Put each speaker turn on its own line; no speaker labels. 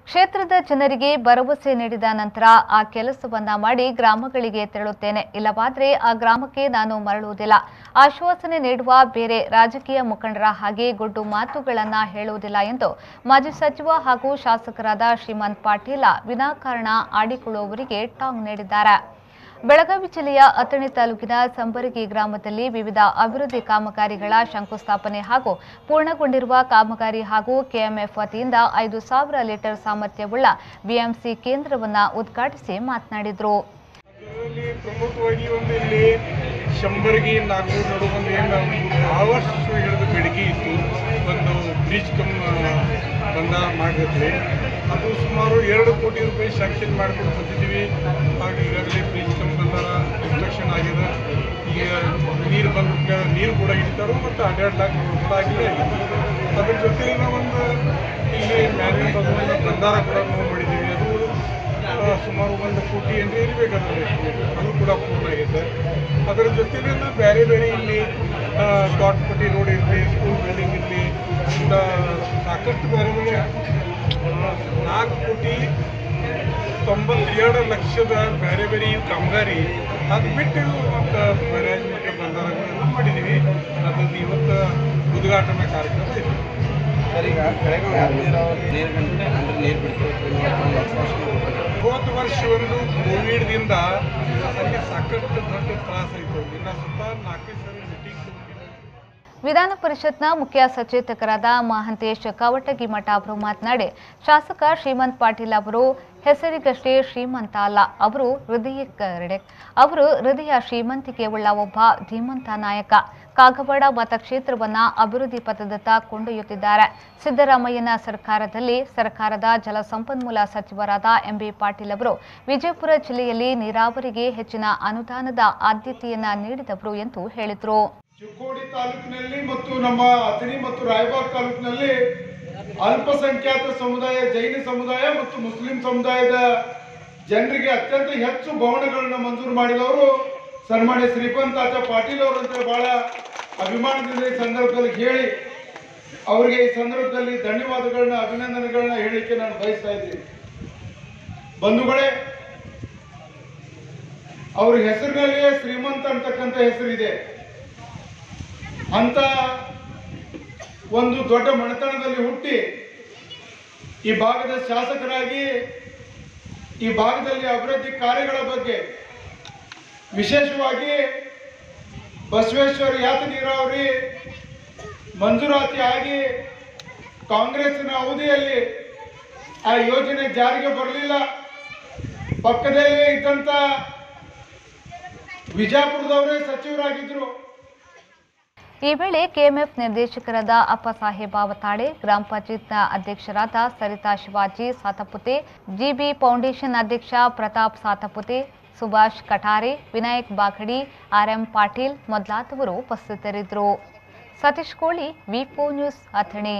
ಕ್ಷೇತ್ರದ ಜನರಿಗೆ ಭರವಸೆ ನೀಡಿದ ನಂತರ ಆ ಕೆಲಸವನ್ನ ಮಾಡಿ ಗ್ರಾಮಗಳಿಗೆ ತೆರಳುತ್ತೇನೆ, ಇಲ್ಲವಾದರೆ ಆ ಗ್ರಾಮಕ್ಕೆ ನಾನು ಮರಳುವುದಿಲ್ಲ. ಆಶ್ವಾಸನೆ ನೀಡುವ ಬೇರೆ ರಾಜಕೀಯ ಮುಖಂಡರ ಹಾಗೆ ಗುಡ್ಡು ಮಾತುಗಳನ್ನ ಹೇಳುವುದಿಲ್ಲ ಎಂದು ಮಾಜಿ ಸಚಿವ ಹಾಗೂ ಶಾಸಕರಾದ ಶ್ರೀಮಂತ್ ಪಾಟೀಲ ವಿನಾಕಾರಣ ಆಡಿಕೊಳ್ಳುವವರಿಗೆ ಟಾಂಗ್ ನೀಡಿದ್ದಾರೆ. ಬೆಳಗಾವಿ ಜಿಲ್ಲೆಯ ಅಥಣಿ ತಾಲೂಕಿನ ಸಂಬರಗಿ ಗ್ರಾಮದಲ್ಲಿ ವಿವಿಧ ಅಭಿವೃದ್ಧಿ ಕಾಮಗಾರಿಗಳ ಶಂಕುಸ್ಥಾಪನೆ ಹಾಗೂ ಪೂರ್ಣಗೊಂಡಿರುವ ಕಾಮಗಾರಿ ಹಾಗೂ ಕೆಎಂಎಫ್ ವತಿಯಿಂದ 5,000 ಲೀಟರ್ ಸಾಮರ್ಥ್ಯವುಳ್ಳ ಬಿಎಂಸಿ ಕೇಂದ್ರವನ್ನು ಉದ್ಘಾಟಿಸಿ ಮಾತನಾಡಿದರು.
ಪ್ರಮುಖವಾಗಿ ಇಲ್ಲಿ ಶಂಬರಗಿ ನಾಗೂರು ನಡುವೆ ಬಹಳಷ್ಟು ಹಿಡಿದ ಬೇಡಿಕೆ ಇತ್ತು. ಒಂದು ಬ್ರಿಡ್ಜ್ ಬಂದ ಮಾಡಿದ್ರೆ ಅದು ಸುಮಾರು 2 ಕೋಟಿ ರೂಪಾಯಿ ಶಾಂಕ್ಷನ್ ಮಾಡಿಕೊಂಡು ಬಂದಿದ್ದೀವಿ. ಹಾಗೆ ಈಗಾಗಲೇ ಬ್ರಿಡ್ಜ್ ಬಂದಾರ, ಕನ್ಸ್ಟ್ರಕ್ಷನ್ ಆಗಿದೆ. ಈಗ ನೀರು ಬಂದ ನೀರು ಕೂಡ ಹಿಡಿತಾರೋ ಮತ್ತು ಅಡ್ಡಾಡ್ಲಾಕ ಕೂಡ ಆಗಿದೆ. ಅದ್ರ ಜೊತೆಗೆ ನಾವೊಂದು ಇಲ್ಲಿ ಮ್ಯಾನೇಜ್ ಬಂದಾರ ಕೂಡ ನಾವು ಮಾಡಿದ್ದೀವಿ. ಅದು ಸುಮಾರು 1 ಕೋಟಿ ಅಂದರೆ ಇರಬೇಕಾದ್ರೆ ಅದು ಕೂಡ ಪೂರ್ಣ ಆಗಿದೆ. ಅದರ ಜೊತೆಗೆ ಬೇರೆ ಬೇರೆ ಇಲ್ಲಿ ದೊಡ್ಡಪಟ್ಟಿ ರೋಡ್ ಇರಲಿ, ಸ್ಕೂಲ್ ಬಿಲ್ಡಿಂಗ್ ಇರಲಿ, ಕೂಡ ಸಾಕಷ್ಟು ಬೇರೆ ಬೇರೆ 4,92,00,000 ಬೇರೆ ಬೇರೆ ಕಾಮಗಾರಿ ಅದು ಬಿಟ್ಟು ಮತ್ತು ಬ್ಯಾರೇಜ್ ಮತ್ತು ಬಂದಾರಗಳನ್ನು ಮಾಡಿದ್ದೀವಿ. ಅದನ್ನು ಇವತ್ತು ಉದ್ಘಾಟನಾ ಕಾರ್ಯಕ್ರಮ ಇದೆ.
ಸರ್, ಈಗ ಬೆಳಗಾವಿ ನೀರು
ಹೋದ ವರ್ಷ ಒಂದು ಕೋವಿಡ್ದಿಂದ ಅಲ್ಲಿ ಸಾಕಷ್ಟು ದೊಡ್ಡ ತ್ರಾಸ ಆಯಿತು. ಇನ್ನು ಸುತ್ತ 4 ಸರಿ ಮೀಟಿಂಗ್.
ವಿಧಾನ ಪರಿಷತ್ನ ಮುಖ್ಯ ಸಚೇತಕರಾದ ಮಹಾಂತೇಶ್ ಕವಟಗಿಮಠ ಅವರು ಮಾತನಾಡಿ, ಶಾಸಕ ಶ್ರೀಮಂತ್ ಪಾಟೀಲ್ ಅವರು ಹೆಸರಿಗಷ್ಟೇ ಶ್ರೀಮಂತ ಅಲ್ಲ, ಅವರು ಹೃದಯ ಶ್ರೀಮಂತಿಕೆ ಉಳ್ಳ ಒಬ್ಬ ಧೀಮಂತ ನಾಯಕ. ಕಾಗವಾಡ ಮತಕ್ಷೇತ್ರವನ್ನ ಅಭಿವೃದ್ಧಿ ಪಥದತ್ತ ಕೊಂಡೊಯ್ಯುತ್ತಿದ್ದಾರೆ. ಸಿದ್ದರಾಮಯ್ಯನ ಸರ್ಕಾರದಲ್ಲಿ ಸರ್ಕಾರದ ಜಲಸಂಪನ್ಮೂಲ ಸಚಿವರಾದ ಎಂಬಿ ಪಾಟೀಲ್ ಅವರು ವಿಜಯಪುರ ಜಿಲ್ಲೆಯಲ್ಲಿ ನೀರಾವರಿಗೆ ಹೆಚ್ಚಿನ ಅನುದಾನದ ಆದ್ಯತೆಯನ್ನ ನೀಡಿದವರು ಎಂದು ಹೇಳಿದರು.
ಚಿಕ್ಕೋಡಿ ತಾಲೂಕಿನಲ್ಲಿ ಮತ್ತು ನಮ್ಮ ಅಥಣಿ ಮತ್ತು ರಾಯಬಾಗ್ ತಾಲೂಕಿನಲ್ಲಿ ಅಲ್ಪಸಂಖ್ಯಾತ ಸಮುದಾಯ, ಜೈನ ಸಮುದಾಯ ಮತ್ತು ಮುಸ್ಲಿಂ ಸಮುದಾಯದ ಜನರಿಗೆ ಅತ್ಯಂತ ಹೆಚ್ಚು ಭವನಗಳನ್ನು ಮಂಜೂರು ಮಾಡಿದವರು ಸನ್ಮಾನ್ಯ ಶ್ರೀಮಂತ್ ಪಾಟೀಲ್ ಅವರು ಅಂತ ಬಹಳ ಅಭಿಮಾನದಿಂದ ಈ ಸಂದರ್ಭದಲ್ಲಿ ಹೇಳಿ ಅವರಿಗೆ ಈ ಸಂದರ್ಭದಲ್ಲಿ ಧನ್ಯವಾದಗಳನ್ನ, ಅಭಿನಂದನೆಗಳನ್ನ ಹೇಳಲಿಕ್ಕೆ ನಾನು ಬಯಸ್ತಾ ಇದ್ದೀನಿ. ಬಂಧುಗಳೇ, ಅವ್ರ ಹೆಸರಿನಲ್ಲಿಯೇ ಶ್ರೀಮಂತ ಅಂತಕ್ಕಂಥ ಹೆಸರಿದೆ. ಅಂತ ಒಂದು ದೊಡ್ಡ ಮನೆತನದಲ್ಲಿ ಹುಟ್ಟಿ ಈ ಭಾಗದ ಶಾಸಕರಾಗಿ ಈ ಭಾಗದಲ್ಲಿ ಅಭಿವೃದ್ಧಿ ಕಾರ್ಯಗಳ ಬಗ್ಗೆ, ವಿಶೇಷವಾಗಿ ಬಸವೇಶ್ವರ ಯಾತ ನೀರಾವರಿ ಮಂಜೂರಾತಿ ಆಗಿ ಕಾಂಗ್ರೆಸ್ನ ಅವಧಿಯಲ್ಲಿ ಆ ಯೋಜನೆ ಜಾರಿಗೆ ಬರಲಿಲ್ಲ. ಪಕ್ಕದಲ್ಲೇ ಇದ್ದಂಥ ವಿಜಯಪುರದವರೇ ಸಚಿವರಾಗಿದ್ದರು.
ಈ ವೇಳೆ ಕೆಎಂಎಫ್ ನಿರ್ದೇಶಕರಾದ ಅಪ್ಪಸಾಹೇಬ ಅವತಾಡೆ, ಗ್ರಾಮ ಪಂಚಾಯತ್ನ ಅಧ್ಯಕ್ಷರಾದ ಸರಿತಾ ಶಿವಾಜಿ ಸಾತಪುತೆ, ಜಿಬಿ ಫೌಂಡೇಶನ್ ಅಧ್ಯಕ್ಷ ಪ್ರತಾಪ್ ಸಾತಪುತೆ, ಸುಭಾಷ್ ಕಠಾರೆ, ವಿನಾಯಕ್ ಬಾಘಡಿ, ಆರ್ಎಂ ಪಾಟೀಲ್ ಮೊದಲಾದವರು ಉಪಸ್ಥಿತರಿದ್ದರು. ಸತೀಶ್ ಕೋಳಿ, ವಿ4 ನ್ಯೂಸ್, ಅಥಣಿ.